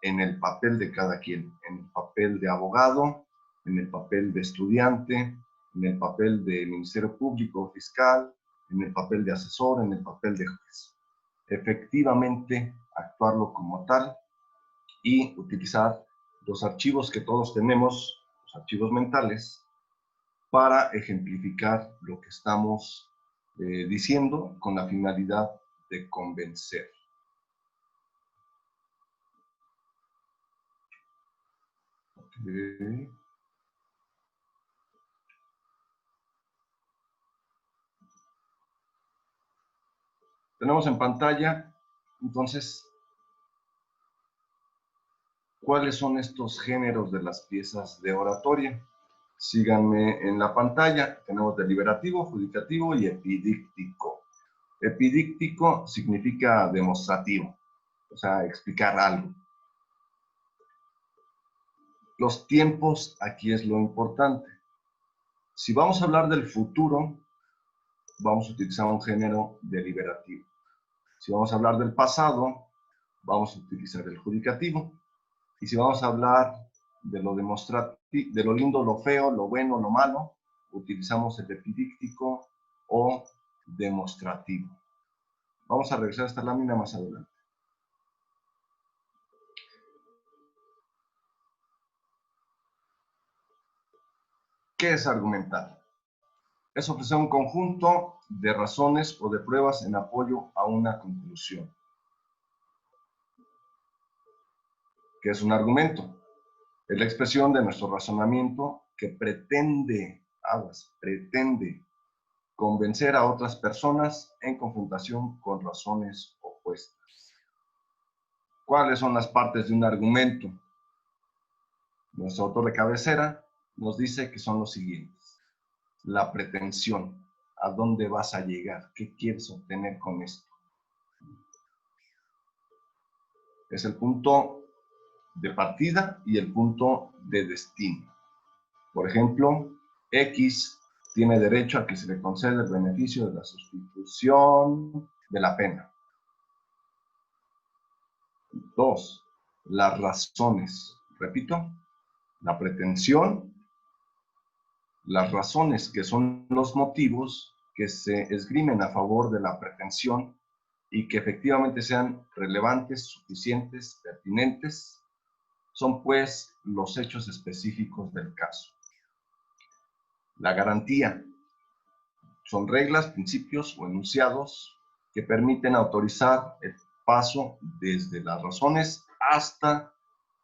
en el papel de cada quien, en el papel de abogado, en el papel de estudiante, en el papel de Ministerio Público o Fiscal, en el papel de asesor, en el papel de juez. Efectivamente, actuarlo como tal y utilizar los archivos que todos tenemos, los archivos mentales, para ejemplificar lo que estamos diciendo con la finalidad de convencer. Okay. Tenemos en pantalla, entonces, ¿cuáles son estos géneros de las piezas de oratoria? Síganme en la pantalla. Tenemos deliberativo, judicativo y epidíctico. Epidíctico significa demostrativo, o sea, explicar algo. Los tiempos, aquí es lo importante. Si vamos a hablar del futuro, vamos a utilizar un género deliberativo. Si vamos a hablar del pasado, vamos a utilizar el judicativo. Y si vamos a hablar de lo demostrativo, de lo lindo, lo feo, lo bueno, lo malo, utilizamos el epidíctico o demostrativo. Vamos a regresar a esta lámina más adelante. ¿Qué es argumentar? Es ofrecer un conjunto de razones o de pruebas en apoyo a una conclusión. ¿Qué es un argumento? Es la expresión de nuestro razonamiento que pretende convencer a otras personas en confrontación con razones opuestas. ¿Cuáles son las partes de un argumento? Nuestro autor de cabecera nos dice que son los siguientes. La pretensión. ¿A dónde vas a llegar? ¿Qué quieres obtener con esto? Es el punto de partida y el punto de destino. Por ejemplo, X tiene derecho a que se le conceda el beneficio de la sustitución de la pena. 2. Las razones. Repito, la pretensión, las razones que son los motivos que se esgrimen a favor de la pretensión y que efectivamente sean relevantes, suficientes, pertinentes, son pues los hechos específicos del caso. La garantía son reglas, principios o enunciados que permiten autorizar el paso desde las razones hasta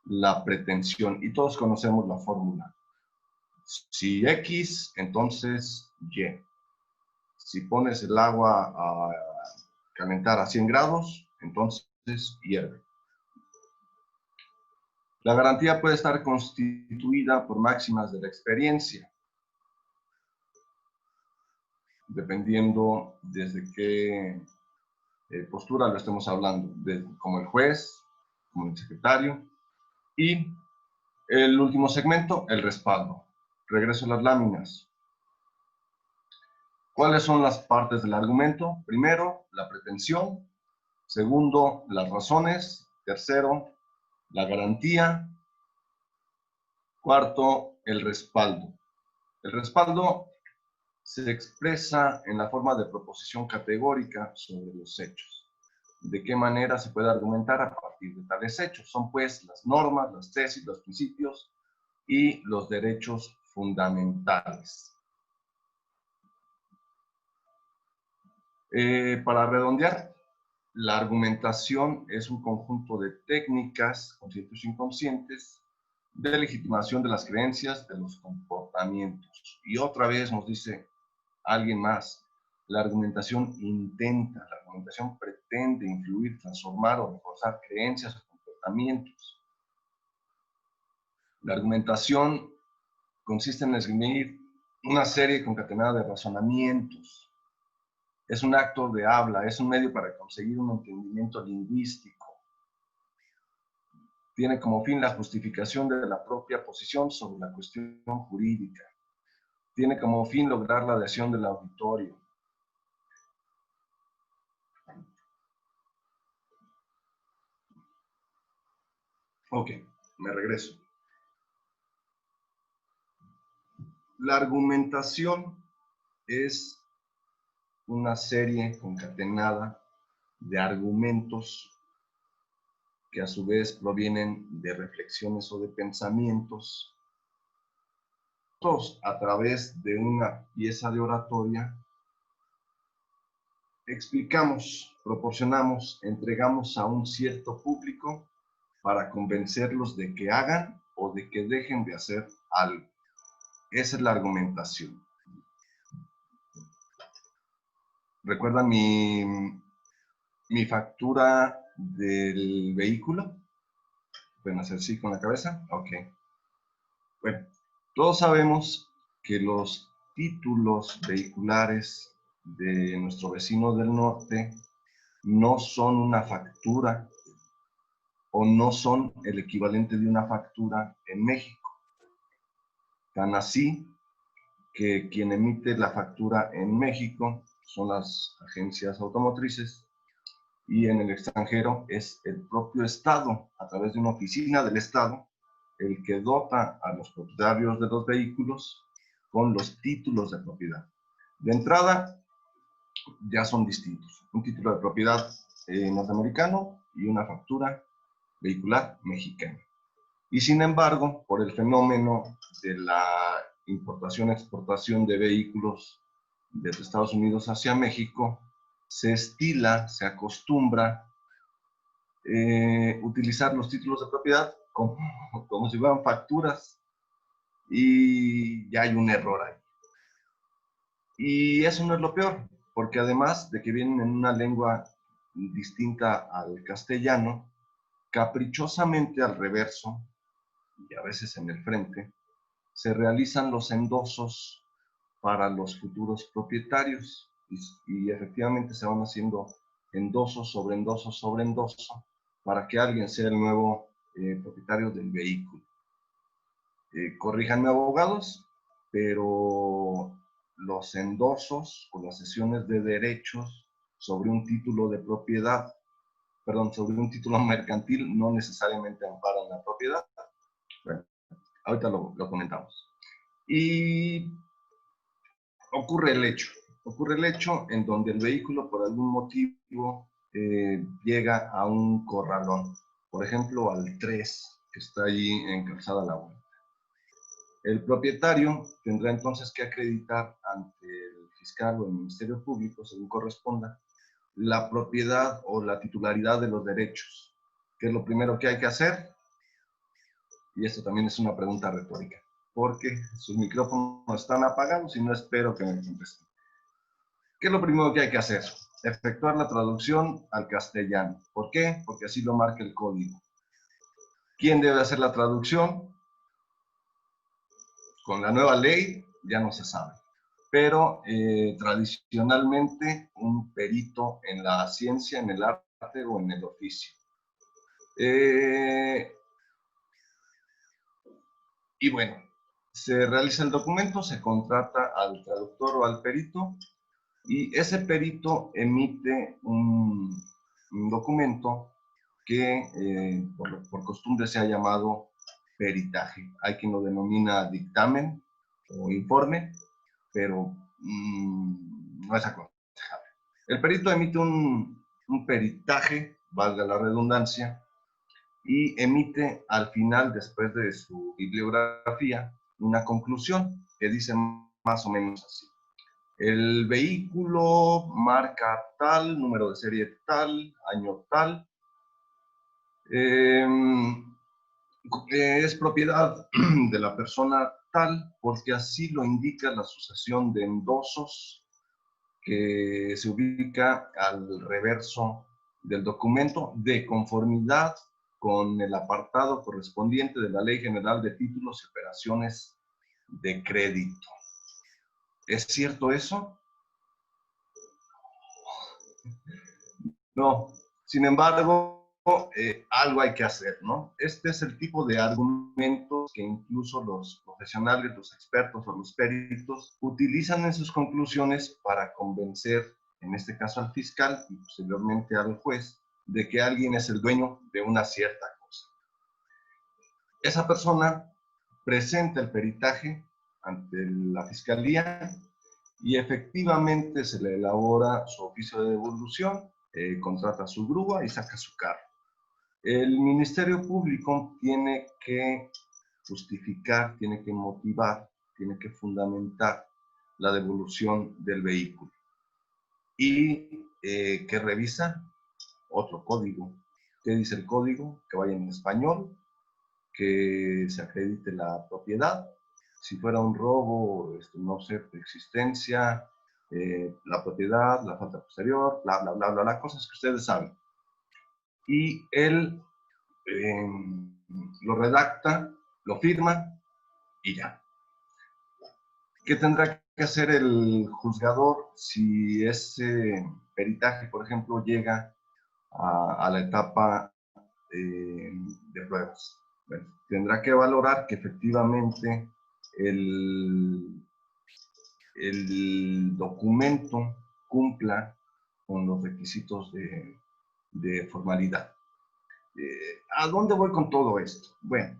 la pretensión. Y todos conocemos la fórmula. Si X, entonces Y. Si pones el agua a calentar a 100 grados, entonces hierve. La garantía puede estar constituida por máximas de la experiencia, dependiendo desde qué postura lo estemos hablando, como el juez, como el secretario. Y el último segmento, el respaldo. Regreso a las láminas. ¿Cuáles son las partes del argumento? Primero, la pretensión. Segundo, las razones. Tercero, la garantía. Cuarto, el respaldo. El respaldo se expresa en la forma de proposición categórica sobre los hechos. ¿De qué manera se puede argumentar a partir de tales hechos? Son pues las normas, las tesis, los principios y los derechos fundamentales. Para redondear, la argumentación es un conjunto de técnicas, conscientes o inconscientes, de legitimación de las creencias, de los comportamientos. Y otra vez nos dice alguien más, la argumentación pretende influir, transformar o reforzar creencias o comportamientos. La argumentación consiste en esgrimir una serie concatenada de razonamientos. Es un acto de habla, es un medio para conseguir un entendimiento lingüístico. Tiene como fin la justificación de la propia posición sobre la cuestión jurídica. Tiene como fin lograr la adhesión del auditorio. Ok, me regreso. La argumentación es una serie concatenada de argumentos que a su vez provienen de reflexiones o de pensamientos, todos a través de una pieza de oratoria. Explicamos, proporcionamos, entregamos a un cierto público para convencerlos de que hagan o de que dejen de hacer algo. Esa es la argumentación. ¿Recuerdan mi factura del vehículo? ¿Pueden hacer sí con la cabeza? Ok. Bueno, todos sabemos que los títulos vehiculares de nuestro vecino del norte no son una factura o no son el equivalente de una factura en México. Tan así que quien emite la factura en México son las agencias automotrices y en el extranjero es el propio Estado, a través de una oficina del Estado, el que dota a los propietarios de los vehículos con los títulos de propiedad. De entrada, ya son distintos. Un título de propiedad norteamericano y una factura vehicular mexicana. Y sin embargo, por el fenómeno de la importación-exportación de vehículos desde Estados Unidos hacia México, se estila, se acostumbra utilizar los títulos de propiedad como si fueran facturas y ya hay un error ahí. Y eso no es lo peor, porque además de que vienen en una lengua distinta al castellano, caprichosamente al reverso y a veces en el frente, se realizan los endosos para los futuros propietarios y efectivamente se van haciendo endosos sobre endosos sobre endoso para que alguien sea el nuevo propietario del vehículo. Corríjanme, abogados, pero los endosos o las cesiones de derechos sobre un título de propiedad, perdón, sobre un título mercantil no necesariamente amparan la propiedad. Bueno, ahorita lo comentamos. Y ocurre el hecho en donde el vehículo por algún motivo llega a un corralón, por ejemplo al 3, que está allí en Calzada La Buena. El propietario tendrá entonces que acreditar ante el fiscal o el Ministerio Público, según corresponda, la propiedad o la titularidad de los derechos. ¿Qué es lo primero que hay que hacer? Y esto también es una pregunta retórica, porque sus micrófonos están apagados y no espero que me contesten. ¿Qué es lo primero que hay que hacer? Efectuar la traducción al castellano. ¿Por qué? Porque así lo marca el código. ¿Quién debe hacer la traducción? Con la nueva ley ya no se sabe, pero tradicionalmente un perito en la ciencia, en el arte o en el oficio. Y bueno, se realiza el documento, se contrata al traductor o al perito y ese perito emite un documento que por costumbre se ha llamado peritaje. Hay quien lo denomina dictamen o informe, pero no es aconsejable. El perito emite un peritaje, valga la redundancia, y emite al final, después de su bibliografía, una conclusión que dice más o menos así. El vehículo marca tal, número de serie tal, año tal, es propiedad de la persona tal porque así lo indica la sucesión de endosos que se ubica al reverso del documento de conformidad con el apartado correspondiente de la Ley General de Títulos y Operaciones de Crédito. ¿Es cierto eso? No. Sin embargo, algo hay que hacer, ¿no? Este es el tipo de argumentos que incluso los profesionales, los expertos o los peritos utilizan en sus conclusiones para convencer, en este caso al fiscal y posteriormente al juez, de que alguien es el dueño de una cierta cosa. esa persona presenta el peritaje ante la fiscalía y efectivamente se le elabora su oficio de devolución, contrata su grúa y saca su carro. El Ministerio Público tiene que justificar, tiene que motivar, tiene que fundamentar la devolución del vehículo. Y que revisa otro código. ¿Qué dice el código? Que vaya en español, que se acredite la propiedad. Si fuera un robo, no sé, preexistencia, la propiedad, la falta posterior, bla, bla, bla, bla, bla, cosas que ustedes saben. Y él lo redacta, lo firma y ya. ¿Qué tendrá que hacer el juzgador si ese peritaje, por ejemplo, llega a la etapa de pruebas? Bueno, tendrá que valorar que efectivamente el documento cumpla con los requisitos de formalidad. ¿A dónde voy con todo esto? Bueno,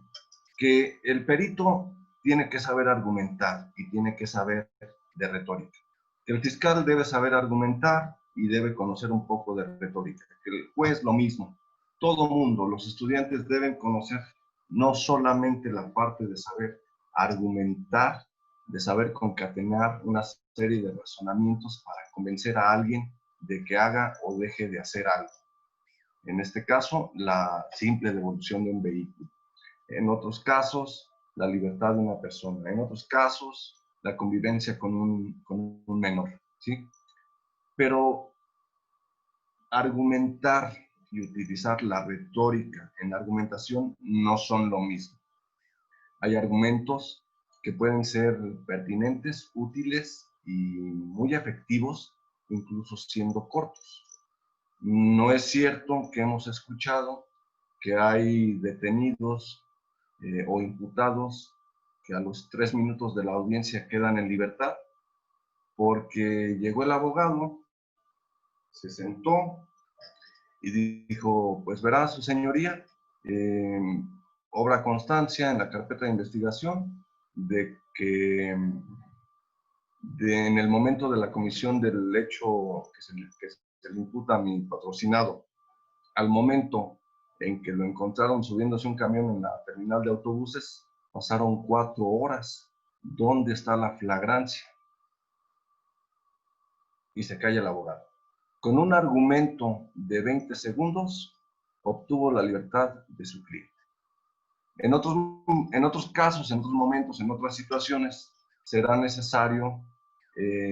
que el perito tiene que saber argumentar y tiene que saber de retórica. El fiscal debe saber argumentar y debe conocer un poco de retórica. El juez lo mismo. Todo mundo, los estudiantes deben conocer no solamente la parte de saber argumentar, de saber concatenar una serie de razonamientos para convencer a alguien de que haga o deje de hacer algo. En este caso, la simple devolución de un vehículo. En otros casos, la libertad de una persona. En otros casos, la convivencia con un menor, ¿sí? Pero argumentar y utilizar la retórica en la argumentación no son lo mismo. Hay argumentos que pueden ser pertinentes, útiles y muy efectivos, incluso siendo cortos. No es cierto que hemos escuchado que hay detenidos o imputados que a los 3 minutos de la audiencia quedan en libertad porque llegó el abogado, se sentó y dijo, pues verá su señoría, obra constancia en la carpeta de investigación de que en el momento de la comisión del hecho que se le imputa a mi patrocinado, al momento en que lo encontraron subiéndose un camión en la terminal de autobuses, pasaron 4 horas. ¿Dónde está la flagrancia? Y se calla el abogado. Con un argumento de 20 segundos, obtuvo la libertad de su cliente. En otros casos, en otros momentos, en otras situaciones, será necesario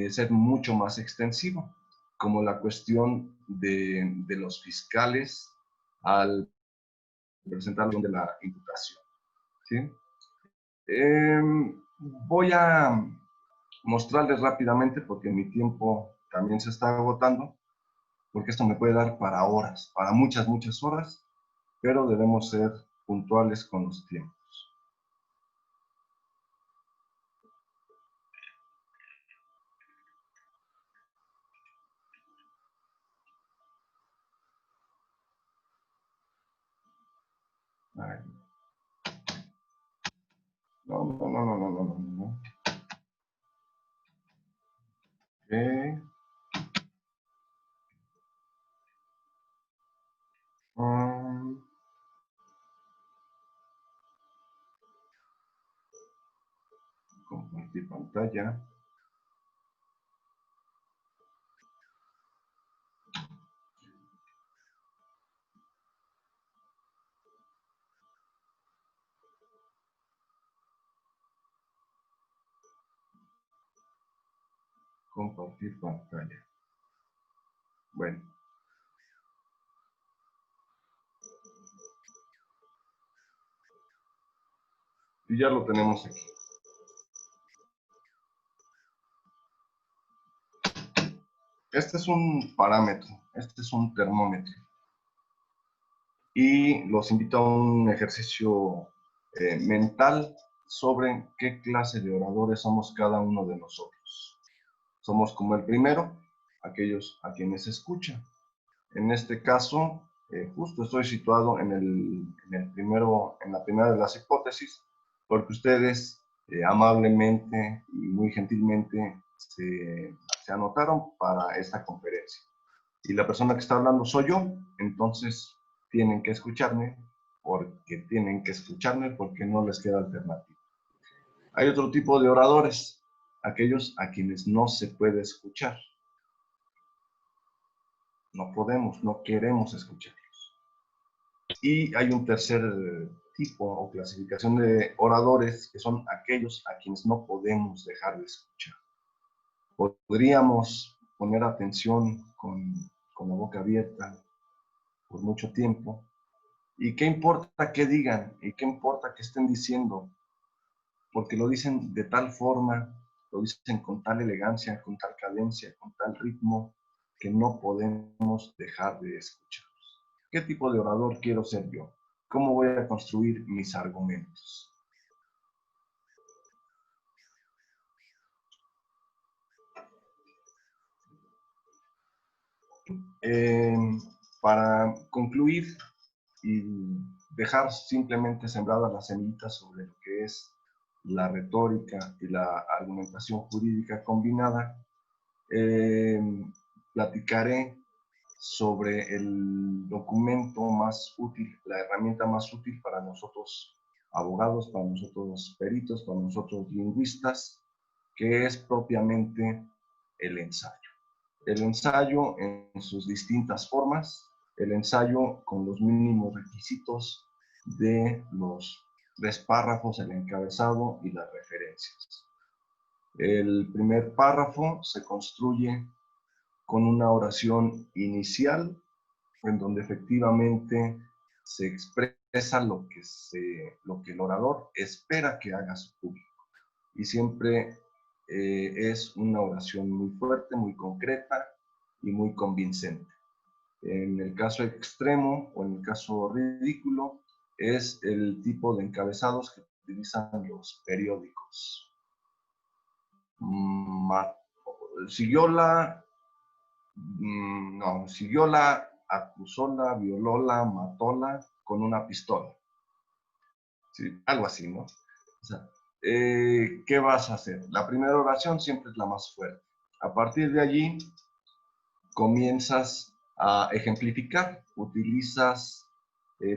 ser mucho más extensivo, como la cuestión de los fiscales al presentar de la imputación. ¿Sí? Voy a mostrarles rápidamente, porque mi tiempo también se está agotando, porque esto me puede dar para horas, para muchas, muchas horas, pero debemos ser puntuales con los tiempos. Ay. No, no, no, no, no, no, no, no. Okay. Compartir pantalla. Compartir pantalla. Bueno. Y ya lo tenemos aquí. Este es un parámetro, este es un termómetro. Y los invito a un ejercicio mental sobre qué clase de oradores somos cada uno de nosotros. Somos como el primero, aquellos a quienes escuchan. En este caso, justo estoy situado en en la primera de las hipótesis, porque ustedes amablemente y muy gentilmente se anotaron para esta conferencia. Y la persona que está hablando soy yo, entonces tienen que escucharme porque no les queda alternativa. Hay otro tipo de oradores, aquellos a quienes no se puede escuchar. No podemos, no queremos escucharlos. Y hay un tercer tipo o clasificación de oradores que son aquellos a quienes no podemos dejar de escuchar. Podríamos poner atención con la boca abierta por mucho tiempo. ¿Y qué importa que digan? ¿Y qué importa que estén diciendo? Porque lo dicen de tal forma, lo dicen con tal elegancia, con tal cadencia, con tal ritmo, que no podemos dejar de escucharlos. ¿Qué tipo de orador quiero ser yo? ¿Cómo voy a construir mis argumentos? Eh, para concluir y dejar simplemente sembradas las semillitas sobre lo que es la retórica y la argumentación jurídica combinada, platicaré sobre el documento más útil, la herramienta más útil para nosotros abogados, para nosotros peritos, para nosotros lingüistas, que es propiamente el ensayo. El ensayo en sus distintas formas, el ensayo con los mínimos requisitos de los 3 párrafos, el encabezado y las referencias. El primer párrafo se construye con una oración inicial en donde efectivamente se expresa lo que el orador espera que haga su público. Y siempre es una oración muy fuerte, muy concreta y muy convincente. En el caso extremo o en el caso ridículo es el tipo de encabezados que utilizan los periódicos. Siguióla, siguióla, acusóla, violóla, matóla con una pistola. Sí, algo así, ¿no? O sea, ¿qué vas a hacer? La primera oración siempre es la más fuerte. A partir de allí, comienzas a ejemplificar, utilizas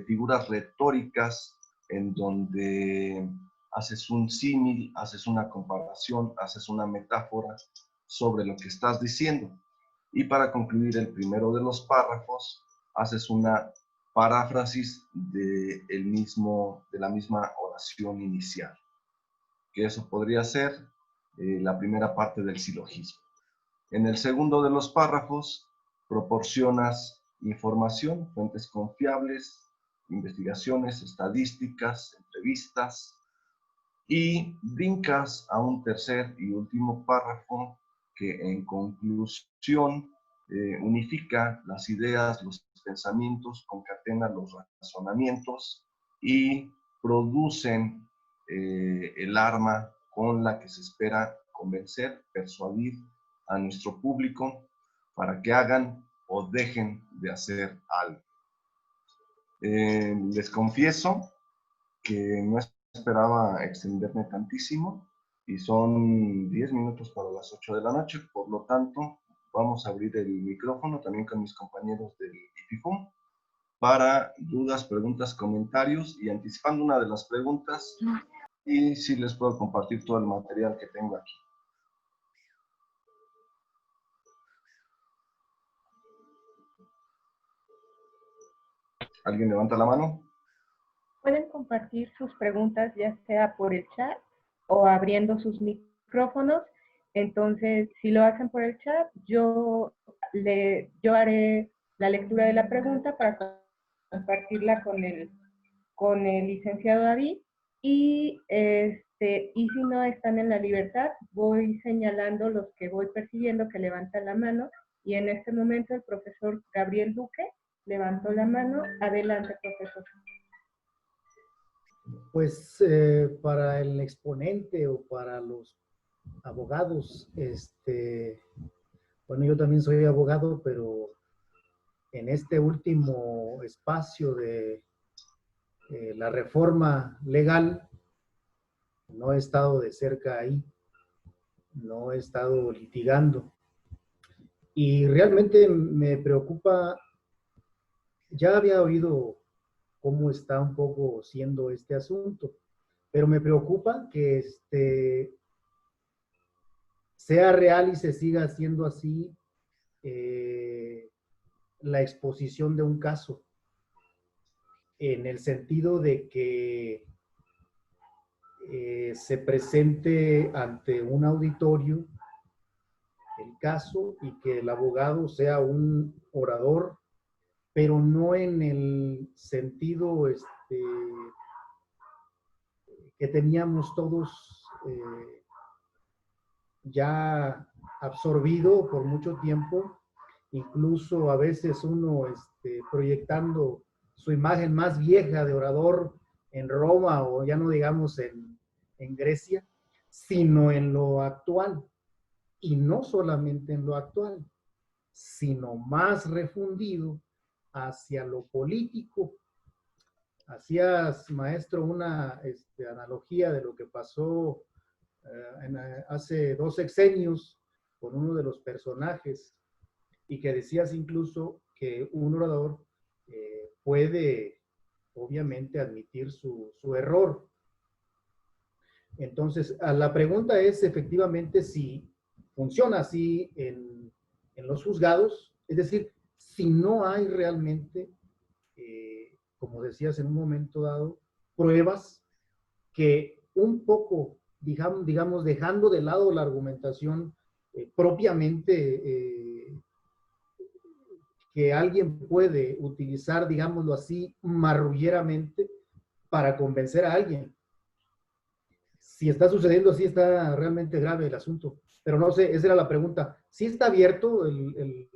figuras retóricas en donde haces un símil, haces una comparación, haces una metáfora sobre lo que estás diciendo. Y para concluir el primero de los párrafos, haces una paráfrasis de la misma oración inicial, que eso podría ser la primera parte del silogismo. En el segundo de los párrafos, proporcionas información, fuentes confiables, investigaciones, estadísticas, entrevistas, y brincas a un tercer y último párrafo que en conclusión unifica las ideas, los pensamientos, concatena los razonamientos y producen el arma con la que se espera convencer, persuadir a nuestro público para que hagan o dejen de hacer algo. Les confieso que no esperaba extenderme tantísimo y son 10 minutos para las 8 de la noche, por lo tanto vamos a abrir el micrófono también con mis compañeros del IFIFUM para dudas, preguntas, comentarios y anticipando una de las preguntas y si les puedo compartir todo el material que tengo aquí. ¿Alguien levanta la mano? Pueden compartir sus preguntas ya sea por el chat o abriendo sus micrófonos. Entonces, si lo hacen por el chat, yo haré la lectura de la pregunta para compartirla con el licenciado David. Y si no están en la libertad, voy señalando los que voy persiguiendo que levantan la mano. Y en este momento el profesor Gabriel Duque levantó la mano. Adelante, profesor. Pues para el exponente o para los abogados, bueno, yo también soy abogado, pero en este último espacio de la reforma legal, no he estado de cerca ahí, no he estado litigando. Y realmente me preocupa, ya había oído cómo está un poco siendo este asunto, pero me preocupa que sea real y se siga haciendo así la exposición de un caso, en el sentido de que se presente ante un auditorio el caso y que el abogado sea un orador, pero no en el sentido que teníamos todos ya absorbido por mucho tiempo, incluso a veces uno proyectando su imagen más vieja de orador en Roma o ya no digamos en Grecia, sino en lo actual. Y no solamente en lo actual, sino más refundido hacia lo político. Hacías, maestro, una analogía de lo que pasó hace 2 sexenios con uno de los personajes y que decías incluso que un orador puede obviamente admitir su error. Entonces, la pregunta es efectivamente si funciona así en los juzgados, es decir, si no hay realmente, como decías en un momento dado, pruebas que un poco, digamos dejando de lado la argumentación propiamente que alguien puede utilizar, digámoslo así, marrulleramente para convencer a alguien. Si está sucediendo así, está realmente grave el asunto. Pero no sé, esa era la pregunta. ¿Sí está abierto el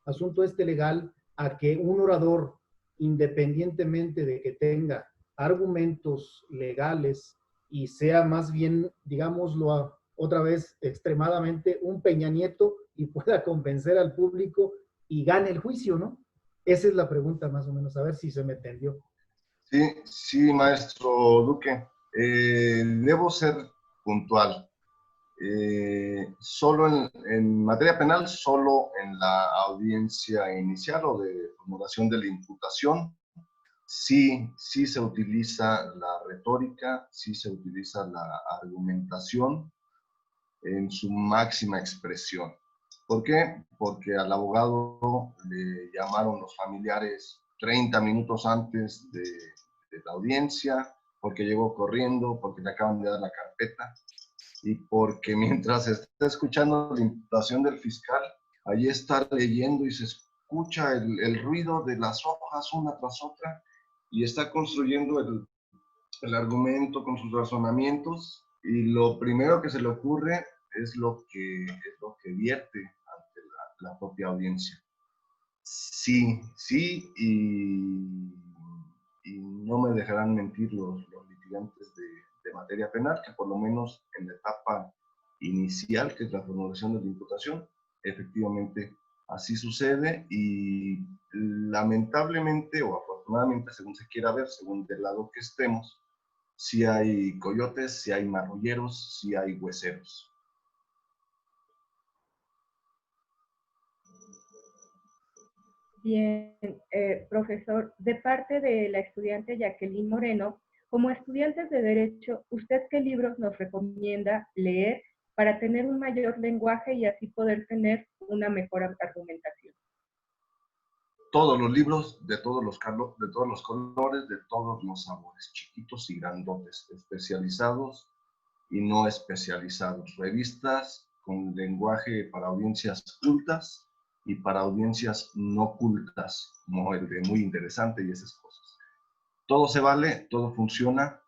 asunto legal a que un orador, independientemente de que tenga argumentos legales y sea más bien, digámoslo otra vez, extremadamente un Peña Nieto y pueda convencer al público y gane el juicio, ¿no? Esa es la pregunta más o menos, a ver si se me entendió. Sí, sí, maestro Duque. Debo ser puntual. Solo en materia penal, solo en la audiencia inicial o de formulación de la imputación, sí se utiliza la retórica, sí se utiliza la argumentación en su máxima expresión. ¿Por qué? Porque al abogado le llamaron los familiares 30 minutos antes de la audiencia, porque llegó corriendo, porque le acaban de dar la carpeta y porque mientras está escuchando la imputación del fiscal, allí está leyendo y se escucha el ruido de las hojas una tras otra y está construyendo el argumento con sus razonamientos y lo primero que se le ocurre es lo que vierte ante la propia audiencia. Sí, y no me dejarán mentir los litigantes de materia penal, que por lo menos en la etapa inicial, que es la formulación de la imputación, efectivamente así sucede y lamentablemente o afortunadamente, según se quiera ver, según del lado que estemos, si hay coyotes, si hay marrulleros, si hay hueseros. Bien, profesor, de parte de la estudiante Jacqueline Moreno, como estudiantes de Derecho, ¿usted qué libros nos recomienda leer para tener un mayor lenguaje y así poder tener una mejor argumentación? Todos los libros, de todos los colores, de todos los sabores, chiquitos y grandotes, especializados y no especializados. Revistas con lenguaje para audiencias cultas y para audiencias no cultas, como el de Muy Interesante y esas cosas. Todo se vale, todo funciona,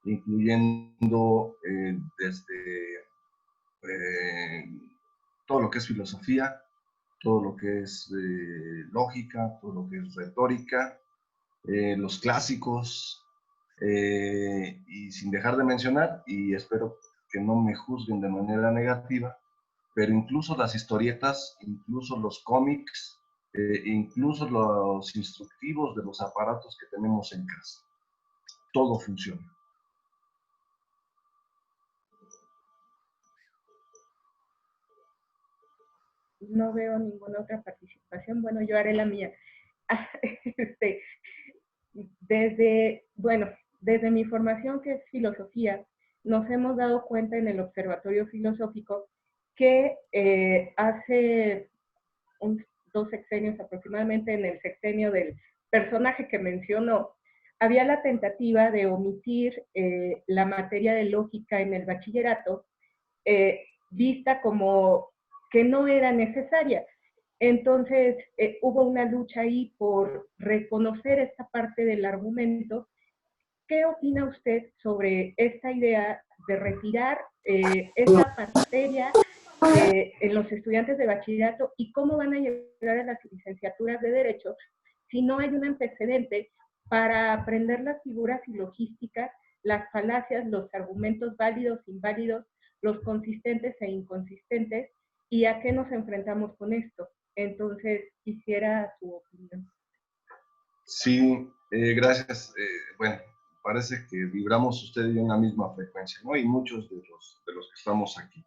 incluyendo desde todo lo que es filosofía, todo lo que es lógica, todo lo que es retórica, los clásicos, y sin dejar de mencionar, y espero que no me juzguen de manera negativa, pero incluso las historietas, incluso los cómics, incluso los instructivos de los aparatos que tenemos en casa. Todo funciona. No veo ninguna otra participación. Bueno, yo haré la mía. Desde mi formación, que es filosofía, nos hemos dado cuenta en el Observatorio Filosófico que hace 2 sexenios aproximadamente, en el sexenio del personaje que mencionó, había la tentativa de omitir la materia de lógica en el bachillerato, vista como que no era necesaria. Entonces, hubo una lucha ahí por reconocer esta parte del argumento. ¿Qué opina usted sobre esta idea de retirar esta materia en los estudiantes de bachillerato y cómo van a llegar a las licenciaturas de Derecho si no hay un antecedente para aprender las figuras silogísticas, las falacias, los argumentos válidos, inválidos, los consistentes e inconsistentes, y a qué nos enfrentamos con esto? Entonces, quisiera su opinión. Sí, gracias. Bueno, parece que vibramos usted y yo en la misma frecuencia, ¿no? Y muchos de los que estamos aquí.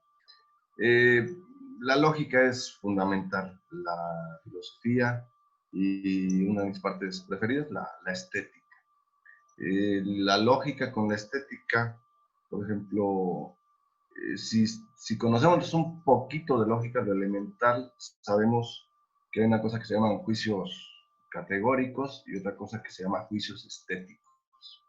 La lógica es fundamental. La filosofía y una de mis partes preferidas, la estética. La lógica con la estética, por ejemplo, si conocemos un poquito de lógica, lo elemental, sabemos que hay una cosa que se llaman juicios categóricos y otra cosa que se llama juicios estéticos.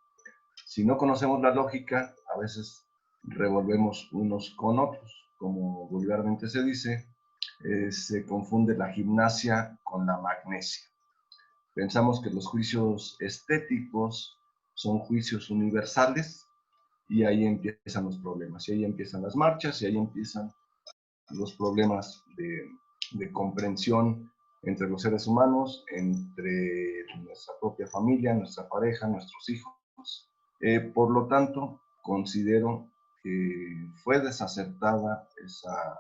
Si no conocemos la lógica, a veces revolvemos unos con otros. Como vulgarmente se dice, se confunde la gimnasia con la magnesia. Pensamos que los juicios estéticos son juicios universales y ahí empiezan los problemas, y ahí empiezan las marchas, y ahí empiezan los problemas de comprensión entre los seres humanos, entre nuestra propia familia, nuestra pareja, nuestros hijos. Por lo tanto, considero que fue desacertada esa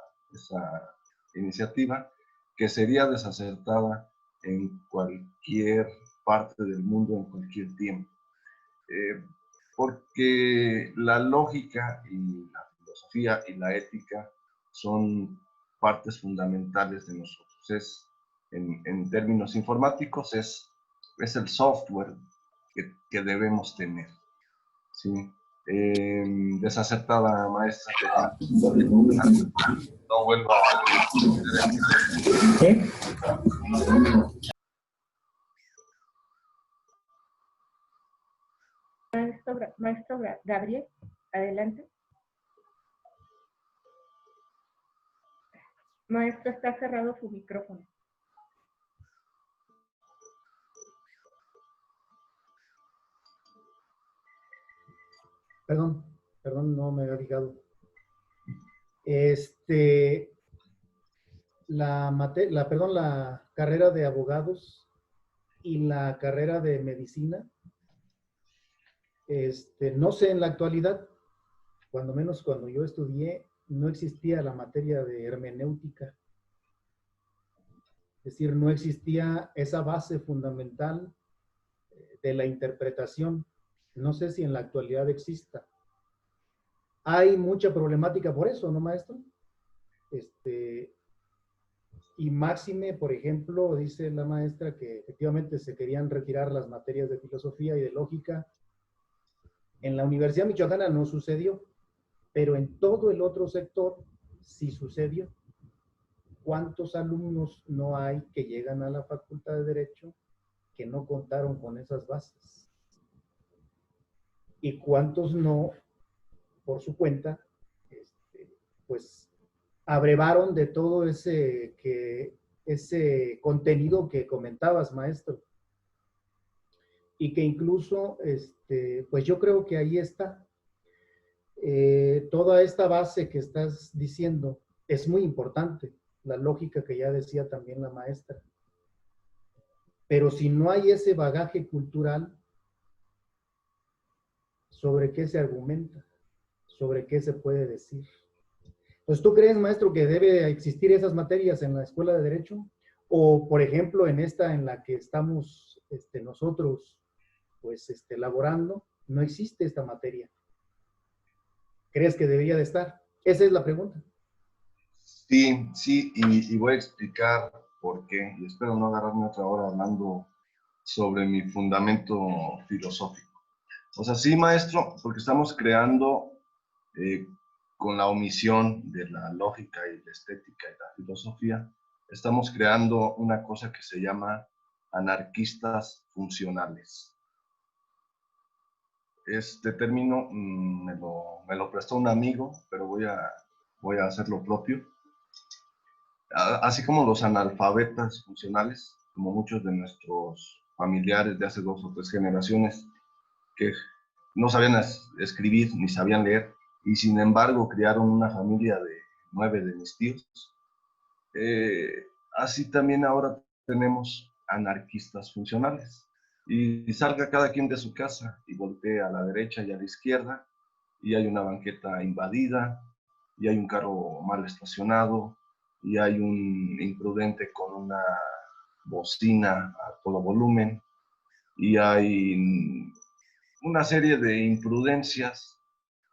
iniciativa, que sería desacertada en cualquier parte del mundo, en cualquier tiempo. Porque la lógica y la filosofía y la ética son partes fundamentales de nosotros. En términos informáticos, es el software que debemos tener. ¿Sí? Desacertada, maestra. No vuelvo a... ¿Sí? Maestro Gabriel, adelante. Maestro, está cerrado su micrófono. Perdón, no me había fijado. La carrera de abogados y la carrera de medicina, no sé en la actualidad, cuando menos cuando yo estudié, no existía la materia de hermenéutica. Es decir, no existía esa base fundamental de la interpretación. No sé si en la actualidad exista. Hay mucha problemática por eso, ¿no, maestro? Y máxime, por ejemplo, dice la maestra que efectivamente se querían retirar las materias de filosofía y de lógica. En la Universidad Michoacana no sucedió, pero en todo el otro sector sí sucedió. ¿Cuántos alumnos no hay que llegan a la Facultad de Derecho que no contaron con esas bases? ¿Y cuántos no, por su cuenta, pues abrevaron de todo ese contenido que comentabas, maestro? Y que incluso, pues yo creo que ahí está. Toda esta base que estás diciendo es muy importante, la lógica que ya decía también la maestra. Pero si no hay ese bagaje cultural, ¿sobre qué se argumenta? ¿Sobre qué se puede decir? Pues, ¿tú crees, maestro, que debe existir esas materias en la escuela de Derecho? O, por ejemplo, en esta en la que estamos nosotros, pues, elaborando, no existe esta materia. ¿Crees que debería de estar? Esa es la pregunta. Sí, sí, y voy a explicar por qué, y espero no agarrarme otra hora hablando sobre mi fundamento filosófico. O sea, sí, maestro, porque estamos creando, con la omisión de la lógica y la estética y la filosofía, estamos creando una cosa que se llama anarquistas funcionales. Este término me lo prestó un amigo, pero voy a hacer lo propio. Así como los analfabetas funcionales, como muchos de nuestros familiares de hace 2 o 3 generaciones, que no sabían escribir ni sabían leer, y sin embargo criaron una familia de 9 de mis tíos. Así también ahora tenemos anarquistas funcionales. Y salga cada quien de su casa y voltee a la derecha y a la izquierda, y hay una banqueta invadida, y hay un carro mal estacionado, y hay un imprudente con una bocina a todo volumen, y hay una serie de imprudencias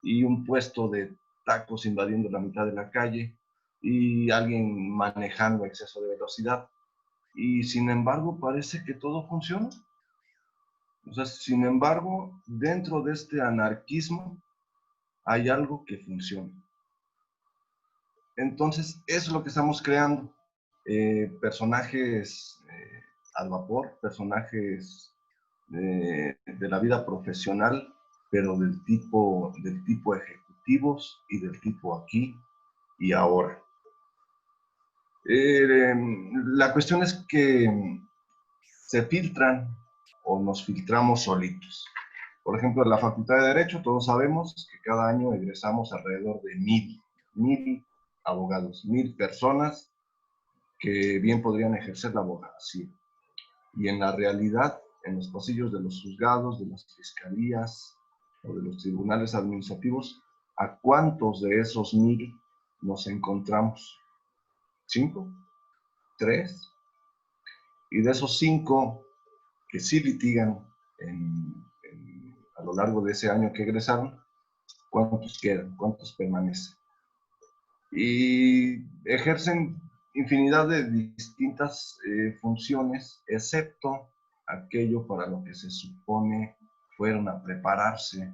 y un puesto de tacos invadiendo la mitad de la calle y alguien manejando a exceso de velocidad. Y sin embargo parece que todo funciona. O sea, sin embargo, dentro de este anarquismo hay algo que funciona. Entonces, eso es lo que estamos creando. Personajes al vapor, personajes de la vida profesional, pero del tipo ejecutivos y del tipo aquí y ahora. La cuestión es que se filtran o nos filtramos solitos. Por ejemplo, en la Facultad de Derecho todos sabemos que cada año egresamos alrededor de 1000 abogados, 1000 personas que bien podrían ejercer la abogacía. Y en la realidad, en los pasillos de los juzgados, de las fiscalías o de los tribunales administrativos, ¿a cuántos de esos 1000 nos encontramos? ¿5? ¿3? Y de esos 5 que sí litigan a lo largo de ese año que egresaron, ¿cuántos quedan? ¿Cuántos permanecen? Y ejercen infinidad de distintas funciones, excepto aquello para lo que se supone fueron a prepararse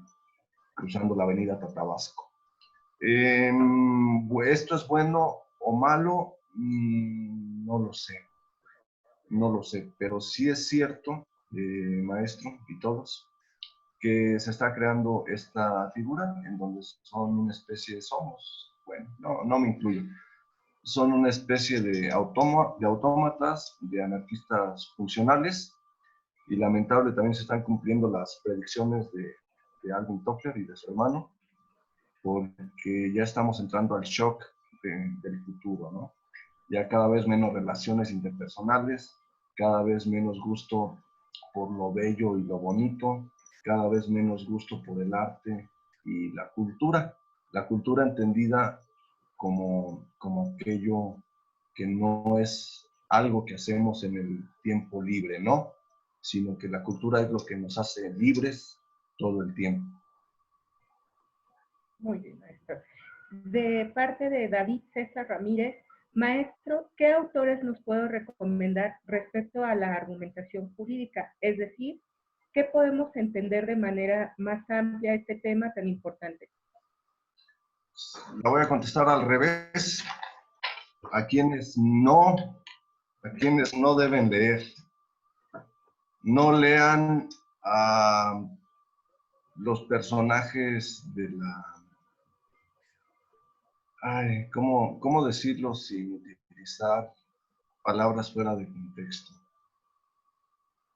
cruzando la avenida Tatabasco. ¿Esto es bueno o malo? No lo sé. No lo sé, pero sí es cierto, maestro y todos, que se está creando esta figura en donde son una especie de somos. Bueno, no me incluyo. Son una especie de autómatas, de anarquistas funcionales, y lamentable también se están cumpliendo las predicciones de Alvin Toffler y de su hermano, porque ya estamos entrando al shock del futuro, ¿no? Ya cada vez menos relaciones interpersonales, cada vez menos gusto por lo bello y lo bonito, cada vez menos gusto por el arte y la cultura entendida como aquello que no es algo que hacemos en el tiempo libre, ¿no? Sino que la cultura es lo que nos hace libres todo el tiempo. Muy bien, maestro. De parte de David César Ramírez, maestro, ¿qué autores nos puedo recomendar respecto a la argumentación jurídica? Es decir, ¿qué podemos entender de manera más amplia este tema tan importante? La voy a contestar al revés. A quienes no deben leer. No lean a los personajes de la... Ay, ¿cómo decirlo sin utilizar palabras fuera de contexto?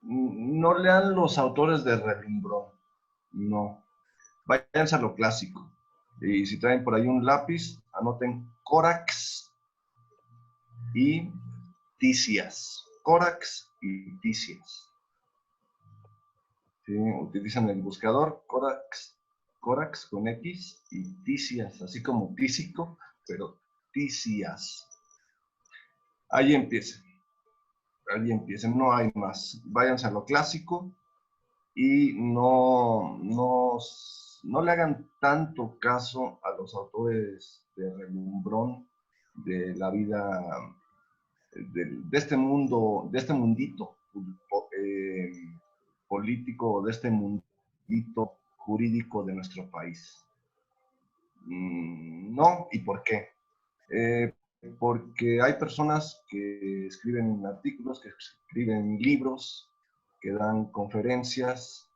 No lean los autores de relumbrón, no. Váyanse a lo clásico. Y si traen por ahí un lápiz, anoten Corax y Tisias. Corax y Tisias. ¿Sí? Utilizan el buscador Corax con X y Tisias, así como tísico, pero Tisias. Ahí empieza. ahí empiecen, no hay más. Váyanse a lo clásico y no le hagan tanto caso a los autores de relumbrón de la vida, de este mundo, de este mundito eh, político, de este mundito jurídico de nuestro país. No, ¿y por qué? Porque hay personas que escriben artículos, que escriben libros, que dan conferencias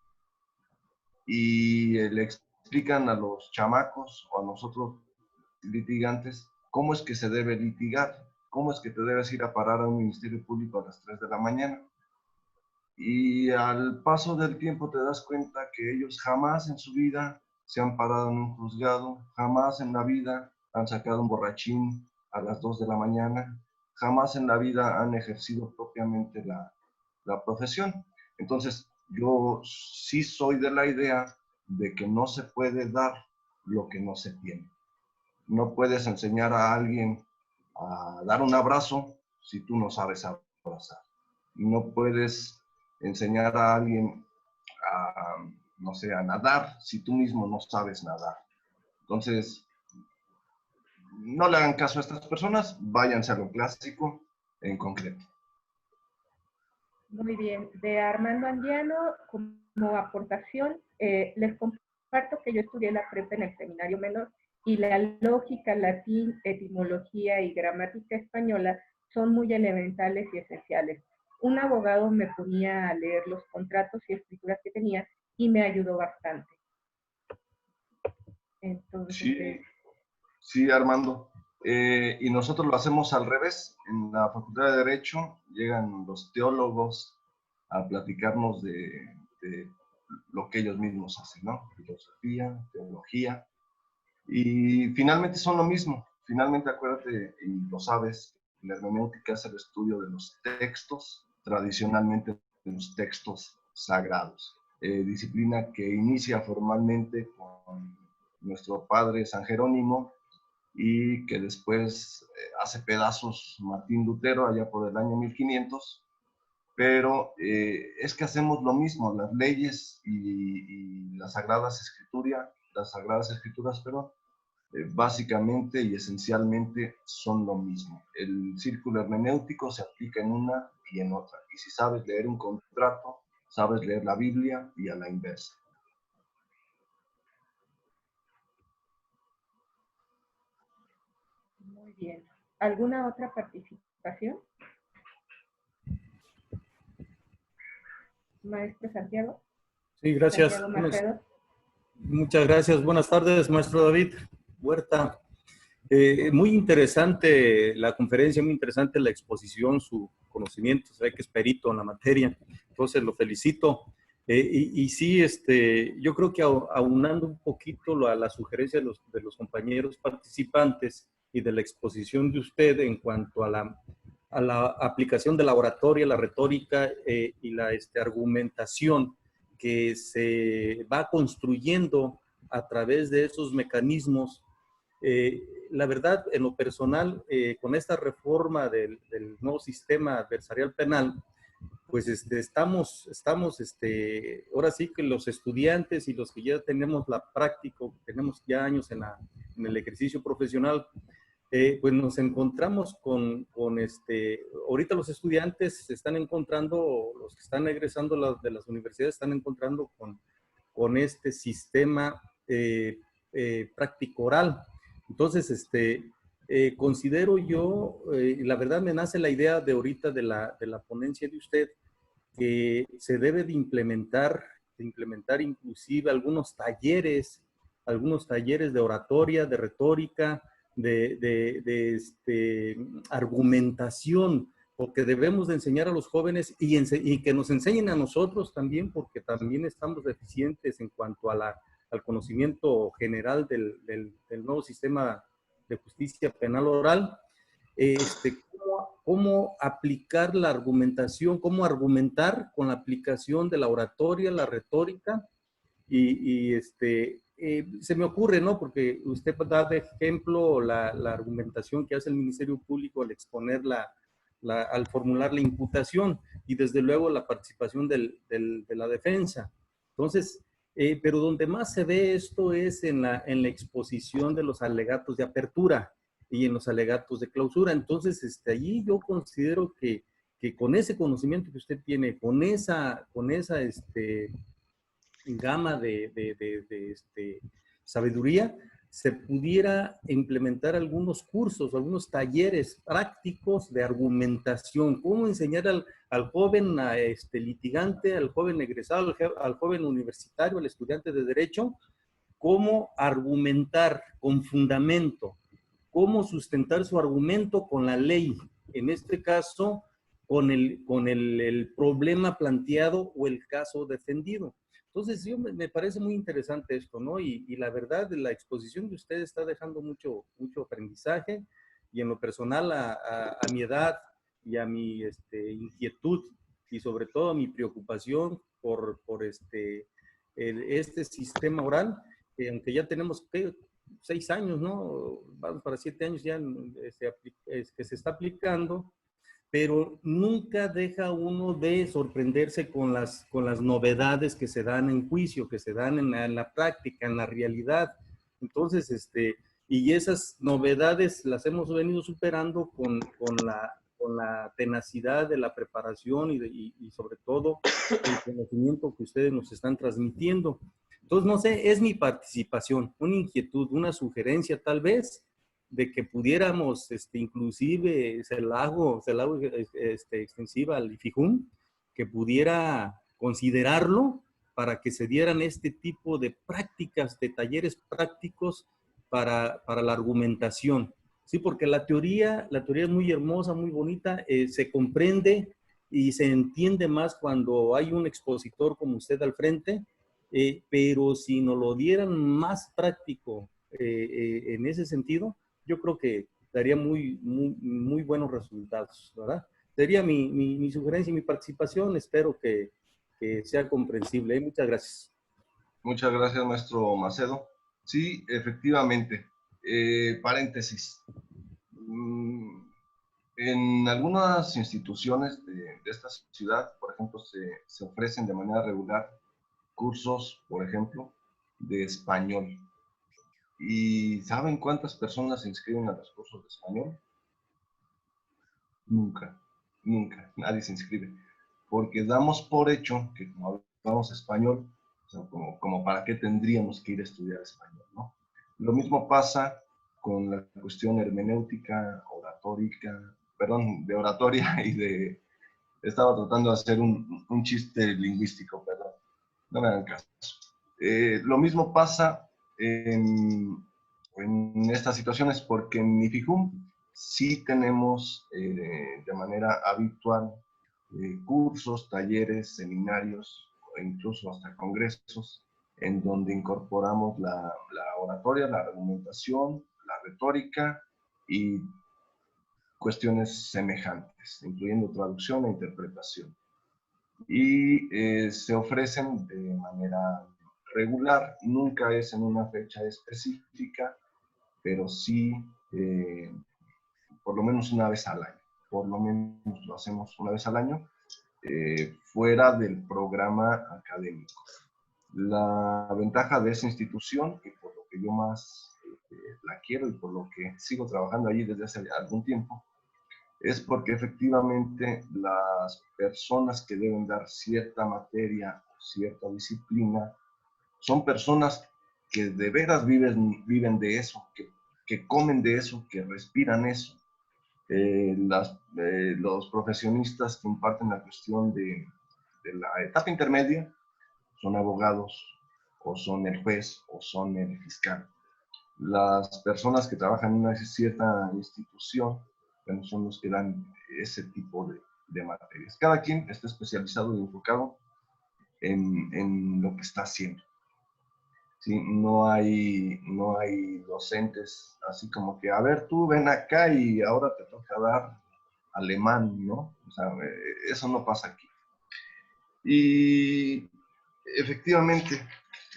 y le explican a los chamacos o a nosotros litigantes cómo es que se debe litigar, cómo es que te debes ir a parar a un ministerio público a las 3 de la mañana. Y al paso del tiempo te das cuenta que ellos jamás en su vida se han parado en un juzgado, jamás en la vida han sacado un borrachín a las 2 de la mañana, jamás en la vida han ejercido propiamente la profesión. Entonces, yo sí soy de la idea de que no se puede dar lo que no se tiene. No puedes enseñar a alguien a dar un abrazo si tú no sabes abrazar. No puedes enseñar a alguien a, no sé, a nadar si tú mismo no sabes nadar. Entonces, no le hagan caso a estas personas, váyanse a lo clásico en concreto. Muy bien. De Armando Andiano, como aportación, les comparto que yo estudié la prepa en el seminario menor y la lógica, latín, etimología y gramática española son muy elementales y esenciales. Un abogado me ponía a leer los contratos y escrituras que tenía y me ayudó bastante. Entonces, sí, Armando. Y nosotros lo hacemos al revés. En la Facultad de Derecho llegan los teólogos a platicarnos de lo que ellos mismos hacen, ¿no? Filosofía, teología. Y finalmente son lo mismo. Finalmente, acuérdate, y lo sabes, la hermenéutica es el estudio de los textos, tradicionalmente de los textos sagrados. Disciplina que inicia formalmente con nuestro padre San Jerónimo y que después hace pedazos Martín Lutero allá por el año 1500, pero es que hacemos lo mismo, las leyes y las sagradas escrituras, pero básicamente y esencialmente son lo mismo. El círculo hermenéutico se aplica en una y en otra, y si sabes leer un contrato, sabes leer la Biblia y a la inversa. muy bien. ¿Alguna otra participación? Maestro Santiago. Sí, gracias. Santiago Macedo. Muchas gracias. Buenas tardes, maestro David Huerta. Muy interesante la conferencia, muy interesante la exposición, su conocimiento, se ve que es perito en la materia, entonces lo felicito. Y sí, yo creo que aunando un poquito a la sugerencia de los compañeros participantes y de la exposición de usted en cuanto a la aplicación de la oratoria, la retórica y la argumentación que se va construyendo a través de esos mecanismos. La verdad, en lo personal, con esta reforma del nuevo sistema adversarial penal, pues estamos ahora sí que los estudiantes y los que ya tenemos la práctica, tenemos ya años en el ejercicio profesional, pues nos encontramos ahorita los estudiantes se están encontrando, los que están egresando de las universidades están encontrando con este sistema práctico oral. Entonces, considero yo, la verdad me nace la idea de ahorita de la ponencia de usted, que se debe de implementar inclusive algunos talleres de oratoria, de retórica, de argumentación, porque debemos de enseñar a los jóvenes y que nos enseñen a nosotros también, porque también estamos deficientes en cuanto a al conocimiento general del nuevo sistema de justicia penal oral, cómo aplicar la argumentación, cómo argumentar con la aplicación de la oratoria, la retórica, se me ocurre, ¿no? Porque usted da de ejemplo la argumentación que hace el Ministerio Público al exponer al formular la imputación y desde luego la participación de la defensa. Entonces, pero donde más se ve esto es en la exposición de los alegatos de apertura y en los alegatos de clausura. Entonces, allí yo considero que con ese conocimiento que usted tiene, con esa gama de sabiduría, se pudiera implementar algunos cursos, algunos talleres prácticos de argumentación, cómo enseñar al joven litigante, al joven egresado, al joven universitario, al estudiante de Derecho, cómo argumentar con fundamento, cómo sustentar su argumento con la ley, en este caso, con el problema planteado o el caso defendido. Entonces, me parece muy interesante esto, ¿no? Y la verdad, la exposición de usted está dejando mucho aprendizaje, y en lo personal, a mi edad y a mi inquietud, y sobre todo a mi preocupación por este sistema oral, que aunque ya tenemos 6 años, ¿no? Vamos para 7 años ya que se está aplicando, pero nunca deja uno de sorprenderse con las novedades que se dan en juicio, que se dan en la práctica, en la realidad. Entonces, y esas novedades las hemos venido superando con la tenacidad de la preparación y sobre todo el conocimiento que ustedes nos están transmitiendo. Entonces, no sé, es mi participación, una inquietud, una sugerencia tal vez, de que pudiéramos, inclusive, se la hago extensiva al IFIJUM, que pudiera considerarlo para que se dieran este tipo de prácticas, de talleres prácticos para la argumentación. Sí, porque la teoría es muy hermosa, muy bonita, se comprende y se entiende más cuando hay un expositor como usted al frente, pero si nos lo dieran más práctico en ese sentido, yo creo que daría muy buenos resultados, ¿verdad? Sería mi sugerencia y mi participación. Espero que sea comprensible. Muchas gracias. Muchas gracias, maestro Macedo. Sí, efectivamente. Paréntesis. En algunas instituciones de esta ciudad, por ejemplo, se ofrecen de manera regular cursos, por ejemplo, de español. ¿Y saben cuántas personas se inscriben a los cursos de español? Nunca, nadie se inscribe. Porque damos por hecho que como hablamos español, o sea, como para qué tendríamos que ir a estudiar español, ¿no? Lo mismo pasa con la cuestión hermenéutica, de oratoria y de... Estaba tratando de hacer un chiste lingüístico, perdón. No me hagan caso. Lo mismo pasa en estas situaciones porque en MIFIJUM sí tenemos de manera habitual cursos, talleres, seminarios e incluso hasta congresos en donde incorporamos la oratoria, la argumentación, la retórica y cuestiones semejantes, incluyendo traducción e interpretación. Y se ofrecen de manera regular, nunca es en una fecha específica, pero sí por lo menos una vez al año. Por lo menos lo hacemos una vez al año, fuera del programa académico. La ventaja de esa institución, y por lo que yo más la quiero y por lo que sigo trabajando allí desde hace algún tiempo, es porque efectivamente las personas que deben dar cierta materia o cierta disciplina son personas que de veras viven de eso, que comen de eso, que respiran eso. Los profesionistas que imparten la cuestión de la etapa intermedia son abogados, o son el juez, o son el fiscal. Las personas que trabajan en una cierta institución, bueno, son los que dan ese tipo de materias. Cada quien está especializado y enfocado en lo que está haciendo. ¿Sí? No hay docentes así como que, a ver, tú ven acá y ahora te toca dar alemán, ¿no? O sea, eso no pasa aquí. Y efectivamente,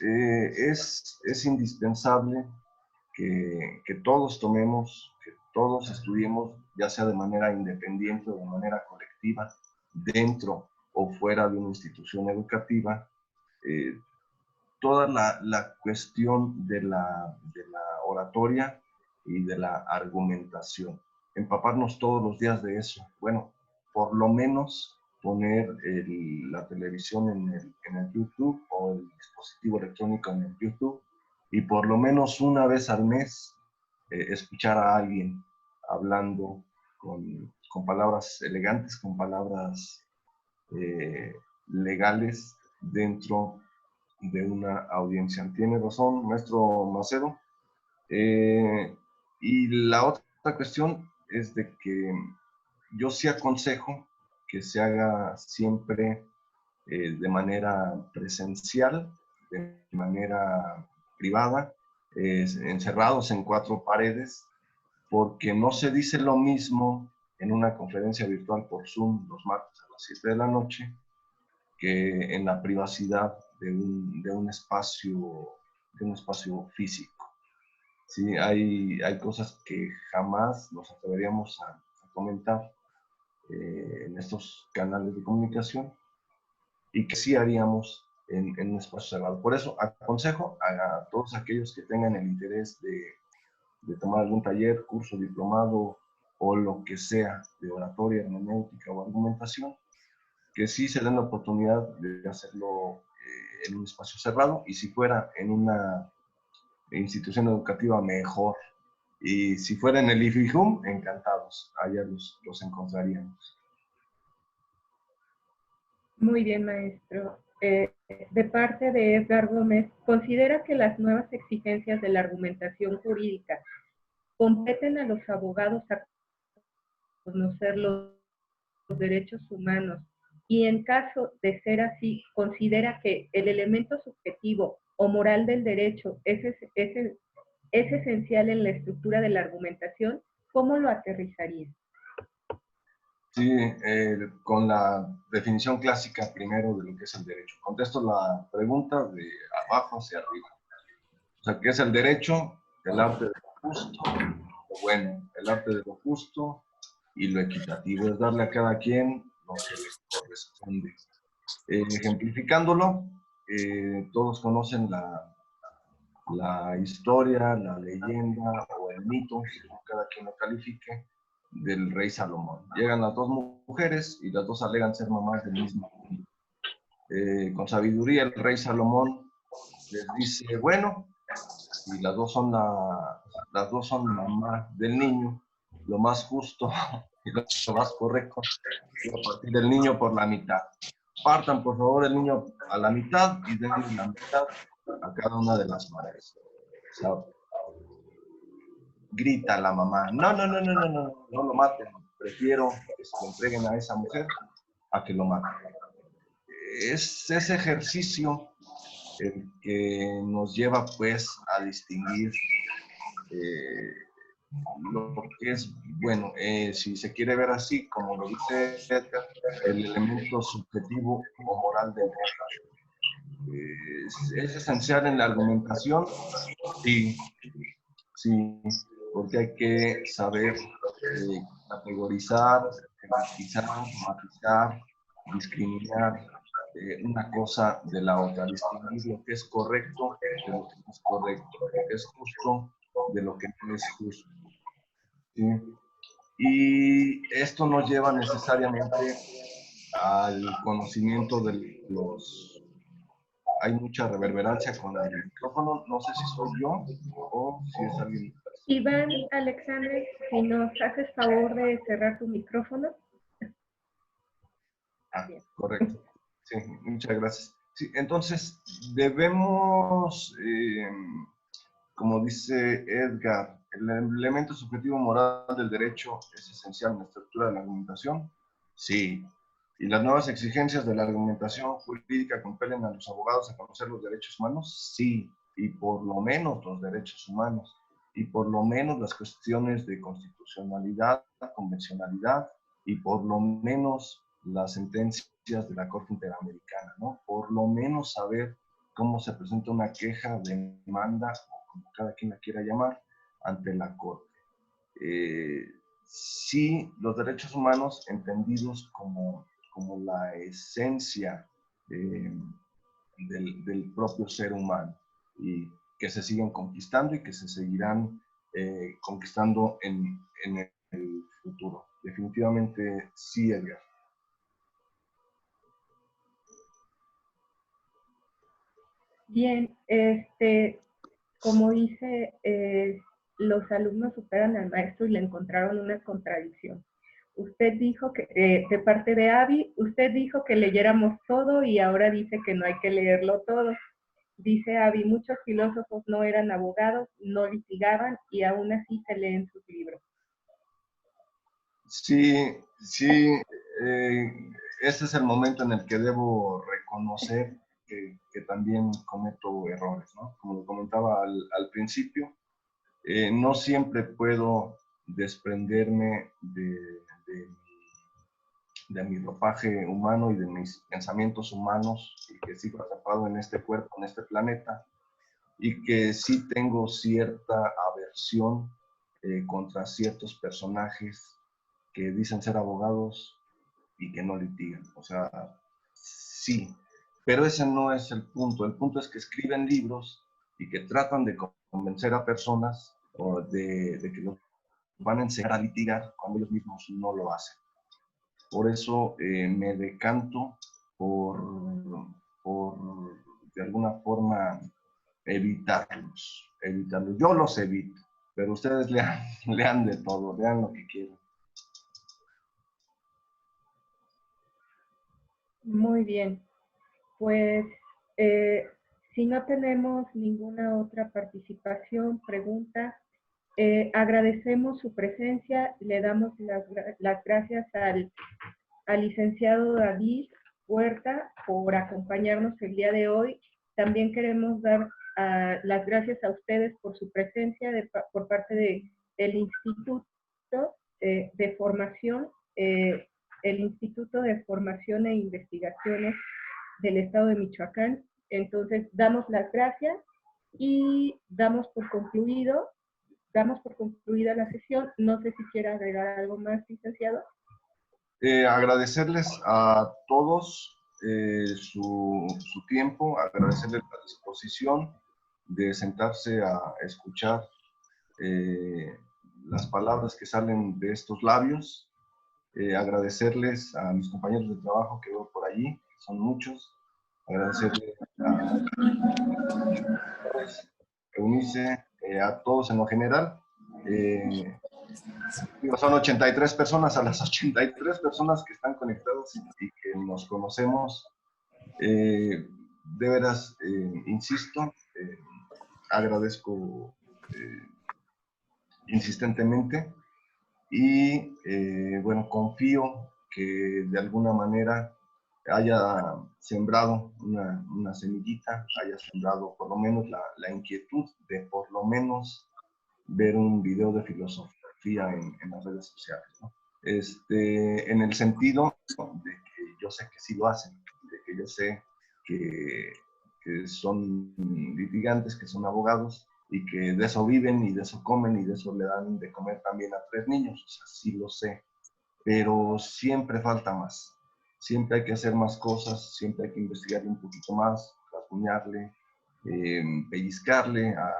es indispensable que todos tomemos, que todos estudiemos, ya sea de manera independiente o de manera colectiva, dentro o fuera de una institución educativa, toda la cuestión de la oratoria y de la argumentación. Empaparnos todos los días de eso. Bueno, por lo menos poner la televisión en el YouTube o el dispositivo electrónico en el YouTube y por lo menos una vez al mes escuchar a alguien hablando con palabras elegantes, con palabras legales dentro de una audiencia. Tiene razón, maestro Macedo. Y la otra cuestión es de que yo sí aconsejo que se haga siempre de manera presencial, de manera privada, encerrados en 4 paredes, porque no se dice lo mismo en una conferencia virtual por Zoom los martes a las 7 de la noche que en la privacidad de un espacio físico. Sí, hay cosas que jamás nos atreveríamos a comentar en estos canales de comunicación y que sí haríamos en un espacio cerrado. Por eso aconsejo a todos aquellos que tengan el interés de tomar algún taller, curso, diplomado o lo que sea de oratoria, hermenéutica o argumentación, que sí se den la oportunidad de hacerlo en un espacio cerrado y si fuera en una institución educativa mejor. Y si fuera en el IFIJUM, encantados, allá los encontraríamos. Muy bien, maestro. De parte de Edgar Gómez, ¿considera que las nuevas exigencias de la argumentación jurídica competen a los abogados a conocer los derechos humanos? Y en caso de ser así, ¿considera que el elemento subjetivo o moral del derecho es esencial en la estructura de la argumentación? ¿Cómo lo aterrizaría? Sí, con la definición clásica primero de lo que es el derecho. Contesto la pregunta de abajo hacia arriba. O sea, ¿qué es el derecho? El arte de lo justo, lo bueno, el arte de lo justo y lo equitativo. Es darle a cada quien lo que le corresponde. Ejemplificándolo, todos conocen la historia, la leyenda o el mito, según cada quien lo califique, del rey Salomón. Llegan las 2 mujeres y las 2 alegan ser mamás del mismo niño. Con sabiduría el rey Salomón les dice, bueno, y las dos son mamás del niño, lo más justo y lo más correcto es partir del niño por la mitad. Partan por favor el niño a la mitad y denle la mitad a cada una de las madres. O sea, grita la mamá, no lo maten, prefiero que se lo entreguen a esa mujer a que lo maten. Es ese ejercicio el que nos lleva pues a distinguir lo que es, bueno, si se quiere ver así, como lo dice Edgar, el elemento subjetivo o moral del derecho. ¿Es esencial en la argumentación? Sí, sí, porque hay que saber categorizar, jerarquizar, matizar, discriminar una cosa de la otra, distinguir lo que es correcto de lo que no es correcto, lo que es justo de lo que no es justo. ¿Sí? Y esto nos lleva necesariamente al conocimiento de los... Hay mucha reverberancia con el micrófono, no sé si soy yo o si es alguien. Iván Alexander, si nos haces favor de cerrar tu micrófono. Ah, correcto. Sí, muchas gracias. Sí, entonces debemos, como dice Edgar, el elemento subjetivo moral del derecho es esencial en la estructura de la argumentación. Sí. ¿Y las nuevas exigencias de la argumentación jurídica compelen a los abogados a conocer los derechos humanos? Sí, y por lo menos los derechos humanos, y por lo menos las cuestiones de constitucionalidad, convencionalidad, y por lo menos las sentencias de la Corte Interamericana, ¿no? Por lo menos saber cómo se presenta una queja, demanda, o como cada quien la quiera llamar, ante la Corte. sí, los derechos humanos entendidos como la esencia del propio ser humano, y que se siguen conquistando y que se seguirán conquistando en el futuro. Definitivamente sí, Edgar. Bien, como dice, los alumnos superan al maestro y le encontraron una contradicción. Usted dijo que, de parte de Abby, usted dijo que leyéramos todo y ahora dice que no hay que leerlo todo. Dice Abby, muchos filósofos no eran abogados, no litigaban y aún así se leen sus libros. Sí, ese es el momento en el que debo reconocer que también cometo errores, ¿no? Como lo comentaba al principio, no siempre puedo desprenderme de mi ropaje humano y de mis pensamientos humanos, y que sigo atrapado en este cuerpo, en este planeta, y que sí tengo cierta aversión contra ciertos personajes que dicen ser abogados y que no litigan. O sea, sí, pero ese no es el punto. El punto es que escriben libros y que tratan de convencer a personas o de que los van a enseñar a litigar cuando ellos mismos no lo hacen. Por eso me decanto por de alguna forma evitarlos. Yo los evito, pero ustedes lean de todo, lean lo que quieran. Muy bien, pues si no tenemos ninguna otra participación, pregunta, agradecemos su presencia, le damos las gracias al licenciado David Huerta por acompañarnos el día de hoy. También queremos dar las gracias a ustedes por su presencia por parte del Instituto de Formación, el Instituto de Formación e Investigaciones del Estado de Michoacán. Entonces, damos las gracias y damos por concluida la sesión. No sé si quiera agregar algo más, licenciado. Agradecerles a todos su tiempo, agradecerles la disposición de sentarse a escuchar las palabras que salen de estos labios, agradecerles a mis compañeros de trabajo que veo por allí, son muchos, agradecerles a Eunice, a todos en lo general. Son 83 personas, a las 83 personas que están conectadas y que nos conocemos. De veras, insisto, agradezco insistentemente y bueno, confío que de alguna manera haya sembrado una semillita, haya sembrado por lo menos la inquietud de por lo menos ver un video de filosofía en las redes sociales, ¿no? En el sentido de que yo sé que sí lo hacen, de que yo sé que son litigantes, que son abogados y que de eso viven y de eso comen y de eso le dan de comer también a 3 niños, o sea, sí lo sé, pero siempre falta más. Siempre hay que hacer más cosas, siempre hay que investigarle un poquito más, rasguñarle, pellizcarle a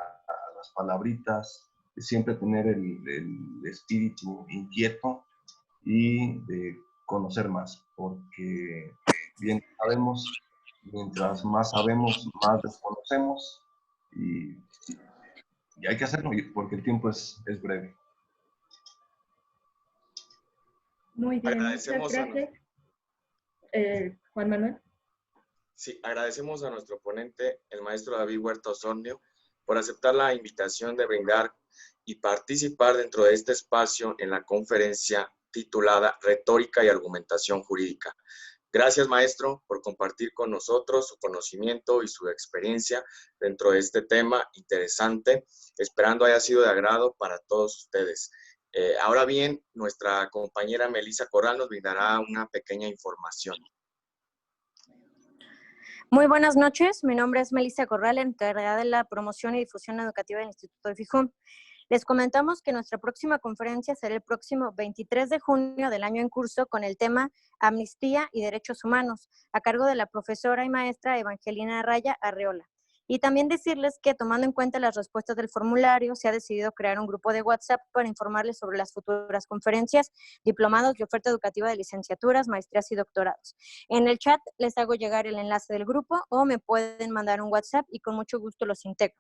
las palabritas, siempre tener el espíritu inquieto y de conocer más, porque bien sabemos, mientras más sabemos, más desconocemos y hay que hacerlo porque el tiempo es breve. Muy bien, muchas gracias. Juan Manuel. Sí, agradecemos a nuestro ponente, el maestro David Huerta Osornio, por aceptar la invitación de brindar y participar dentro de este espacio en la conferencia titulada Retórica y Argumentación Jurídica. Gracias, maestro, por compartir con nosotros su conocimiento y su experiencia dentro de este tema interesante, esperando haya sido de agrado para todos ustedes. Ahora bien, nuestra compañera Melissa Corral nos brindará una pequeña información. Muy buenas noches, mi nombre es Melissa Corral, encargada de la promoción y difusión educativa del Instituto de Fijón. Les comentamos que nuestra próxima conferencia será el próximo 23 de junio del año en curso con el tema Amnistía y Derechos Humanos, a cargo de la profesora y maestra Evangelina Raya Arreola. Y también decirles que, tomando en cuenta las respuestas del formulario, se ha decidido crear un grupo de WhatsApp para informarles sobre las futuras conferencias, diplomados y oferta educativa de licenciaturas, maestrías y doctorados. En el chat les hago llegar el enlace del grupo o me pueden mandar un WhatsApp y con mucho gusto los integro.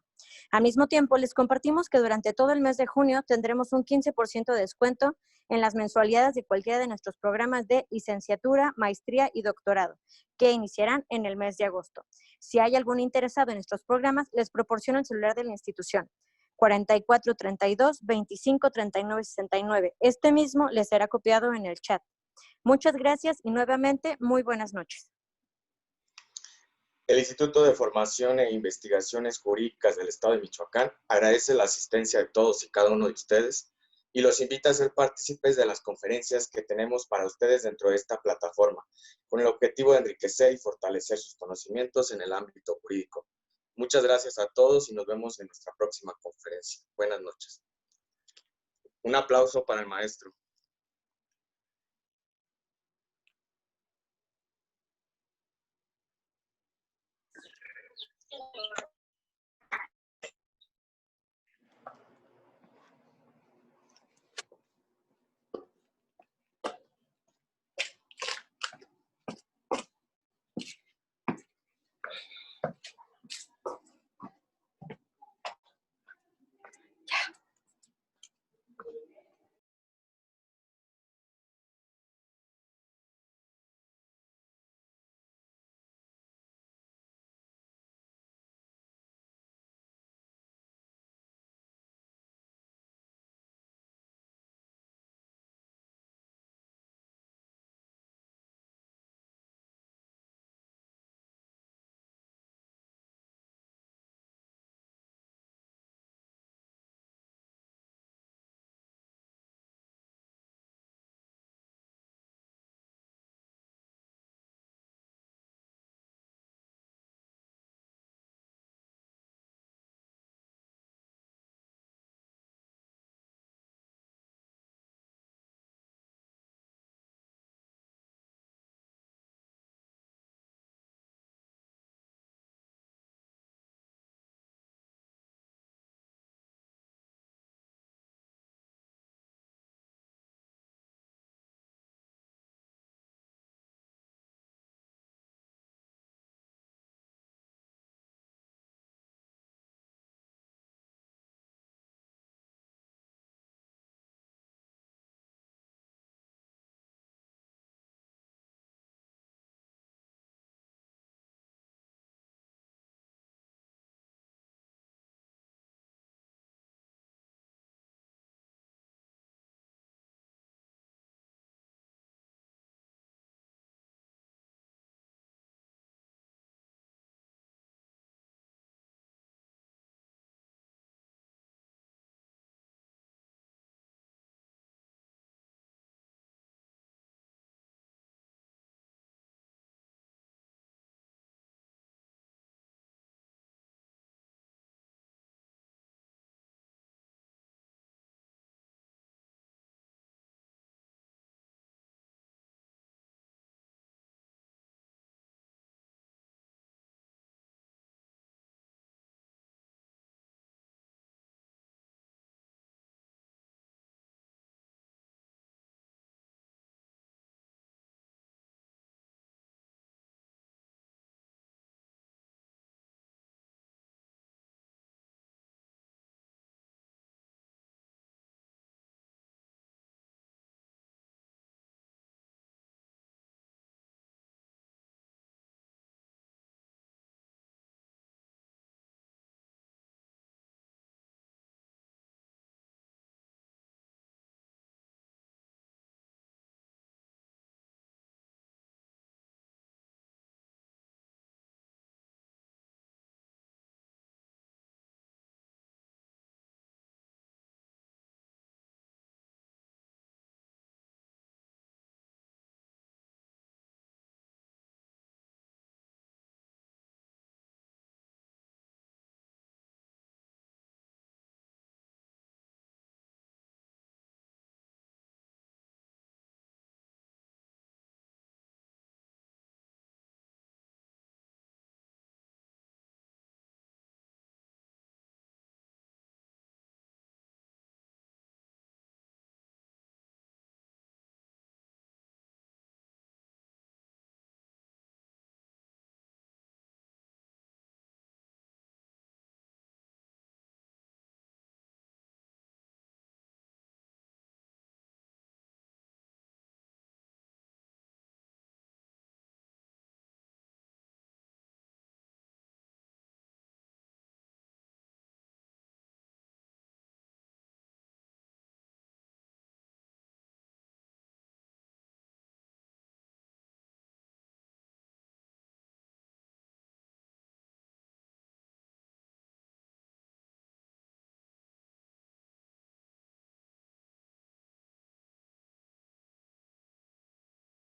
Al mismo tiempo, les compartimos que durante todo el mes de junio tendremos un 15% de descuento en las mensualidades de cualquiera de nuestros programas de licenciatura, maestría y doctorado, que iniciarán en el mes de agosto. Si hay algún interesado en estos programas, les proporciono el celular de la institución, 4432-253969. Este mismo les será copiado en el chat. Muchas gracias y nuevamente, muy buenas noches. El Instituto de Formación e Investigaciones Jurídicas del Estado de Michoacán agradece la asistencia de todos y cada uno de ustedes y los invita a ser partícipes de las conferencias que tenemos para ustedes dentro de esta plataforma, con el objetivo de enriquecer y fortalecer sus conocimientos en el ámbito jurídico. Muchas gracias a todos y nos vemos en nuestra próxima conferencia. Buenas noches. Un aplauso para el maestro.